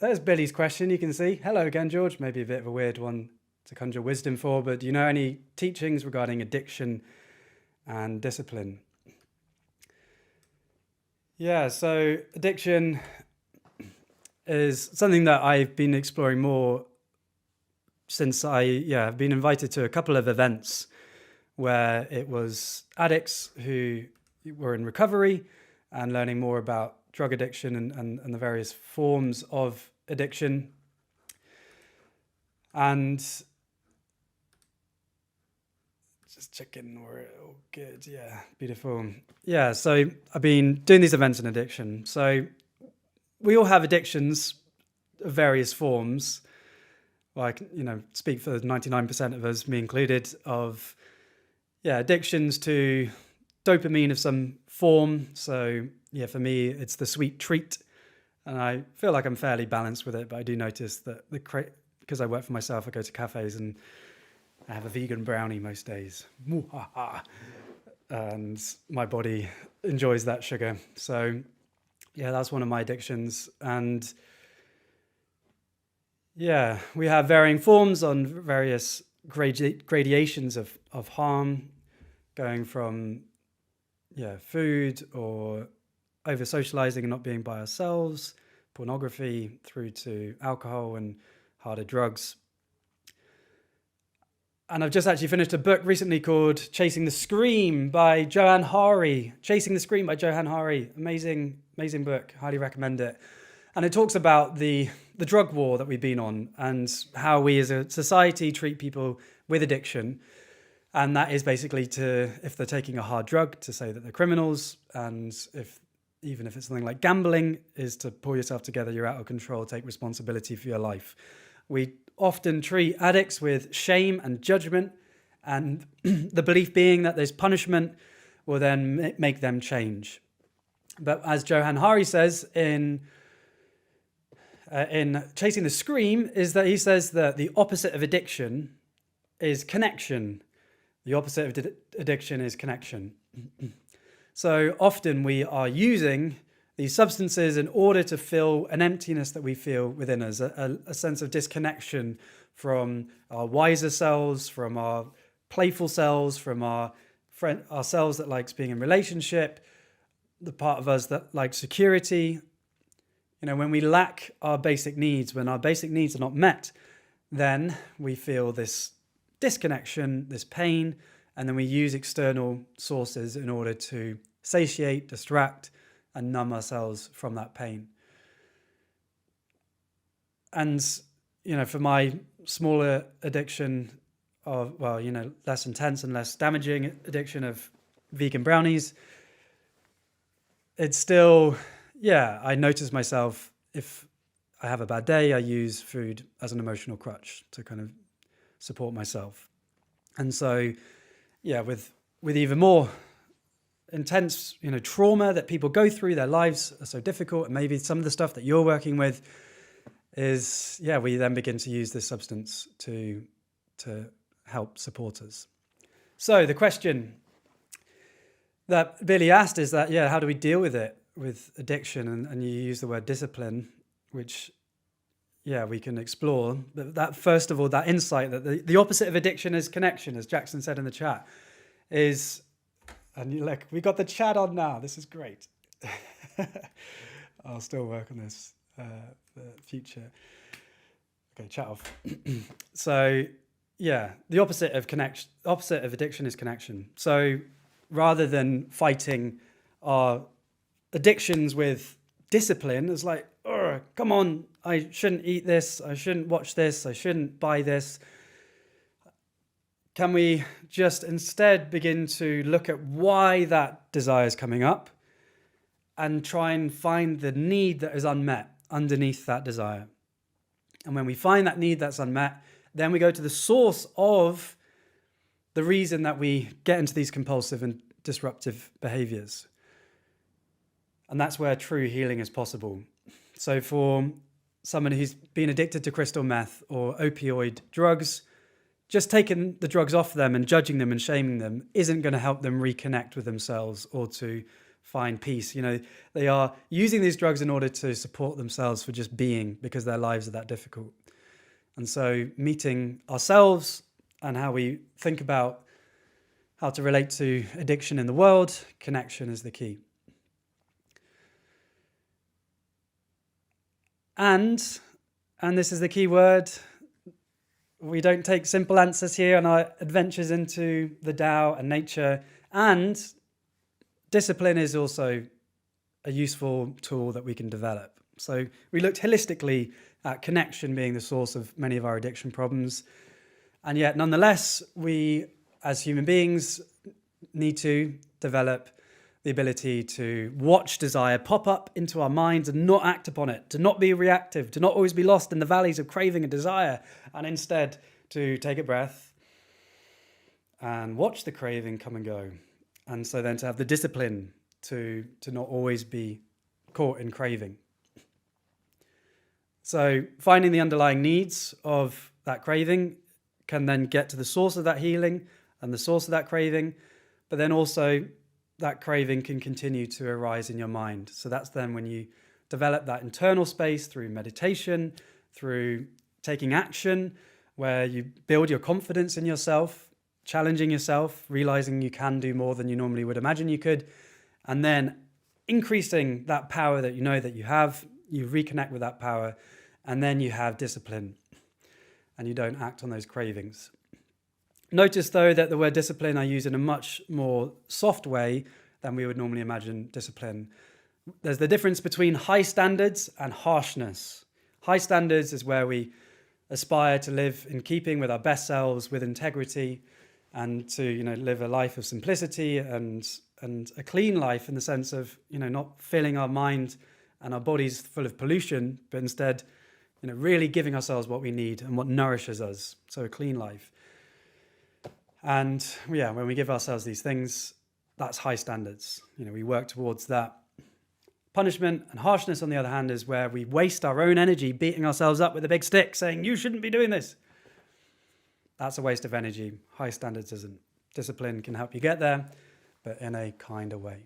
there's Billy's question, you can see. Hello again, George. Maybe a bit of a weird one to conjure wisdom for, but do you know any teachings regarding addiction and discipline? Yeah, so addiction is something that I've been exploring more since I've been invited to a couple of events where it was addicts who were in recovery and learning more about drug addiction and the various forms of addiction. And just checking we're all good. Yeah, beautiful. Yeah, so I've been doing these events in addiction. So we all have addictions of various forms. Like, speak for 99% of us, me included, of addictions to dopamine of some form. So for me, it's the sweet treat. And I feel like I'm fairly balanced with it, but I do notice that because I work for myself, I go to cafes and I have a vegan brownie most days. And my body enjoys that sugar. So that's one of my addictions. And we have varying forms on various gradations of harm, going from food or over socializing and not being by ourselves, pornography, through to alcohol and harder drugs. And I've just actually finished a book recently called Chasing the Scream by Johann Hari. Chasing the Scream by Johann Hari. Amazing, amazing book. Highly recommend it. And it talks about the drug war that we've been on and how we as a society treat people with addiction. And that is basically if they're taking a hard drug, to say that they're criminals. And even if it's something like gambling, is to pull yourself together, you're out of control, take responsibility for your life. We often treat addicts with shame and judgment, and the belief being that there's punishment will then make them change. But as Johann Hari says in Chasing the Scream, is that he says that the opposite of addiction is connection. The opposite of addiction is connection. So often we are using these substances in order to fill an emptiness that we feel within us, a sense of disconnection from our wiser selves, from our playful selves, from our selves that likes being in relationship, the part of us that likes security. When we lack our basic needs, when our basic needs are not met, then we feel this disconnection, this pain, and then we use external sources in order to satiate, distract, and numb ourselves from that pain. And, for my smaller addiction of, less intense and less damaging addiction of vegan brownies, it's still, I notice myself, if I have a bad day, I use food as an emotional crutch to kind of support myself. And so, with even more intense, trauma that people go through, their lives are so difficult, and maybe some of the stuff that you're working with is, we then begin to use this substance to help support us. So the question that Billy asked is that, how do we deal with it, with addiction? And you use the word discipline, which, we can explore. But that, first of all, that insight that the opposite of addiction is connection, as Jackson said in the chat, is, and look, we got the chat on now. This is great. I'll still work on this for the future. Okay, chat off. So, the opposite of addiction is connection. So rather than fighting our addictions with discipline, it's like, come on, I shouldn't eat this, I shouldn't watch this, I shouldn't buy this. Can we just instead begin to look at why that desire is coming up and try and find the need that is unmet underneath that desire? And when we find that need that's unmet, then we go to the source of the reason that we get into these compulsive and disruptive behaviors. And that's where true healing is possible. So for someone who's been addicted to crystal meth or opioid drugs, just taking the drugs off them and judging them and shaming them isn't going to help them reconnect with themselves or to find peace. They are using these drugs in order to support themselves for just being, because their lives are that difficult. And so meeting ourselves and how we think about how to relate to addiction in the world, connection is the key. And this is the key word, we don't take simple answers here on our adventures into the Tao and nature. And discipline is also a useful tool that we can develop. So we looked holistically at connection being the source of many of our addiction problems. And yet, nonetheless, we as human beings need to develop the ability to watch desire pop up into our minds and not act upon it, to not be reactive, to not always be lost in the valleys of craving and desire, and instead to take a breath and watch the craving come and go. And so then to have the discipline to not always be caught in craving. So finding the underlying needs of that craving can then get to the source of that healing and the source of that craving, but then also that craving can continue to arise in your mind. So that's then when you develop that internal space through meditation, through taking action, where you build your confidence in yourself, challenging yourself, realizing you can do more than you normally would imagine you could, and then increasing that power that you know that you have, you reconnect with that power, and then you have discipline, and you don't act on those cravings. Notice, though, that the word discipline I use in a much more soft way than we would normally imagine discipline. There's the difference between high standards and harshness. High standards is where we aspire to live in keeping with our best selves, with integrity, and to live a life of simplicity and a clean life in the sense of not filling our mind and our bodies full of pollution, but instead really giving ourselves what we need and what nourishes us. So a clean life. And when we give ourselves these things, that's high standards. We work towards that. Punishment and harshness, on the other hand, is where we waste our own energy beating ourselves up with a big stick saying, you shouldn't be doing this. That's a waste of energy. High standards isn't. Discipline can help you get there, but in a kinder way.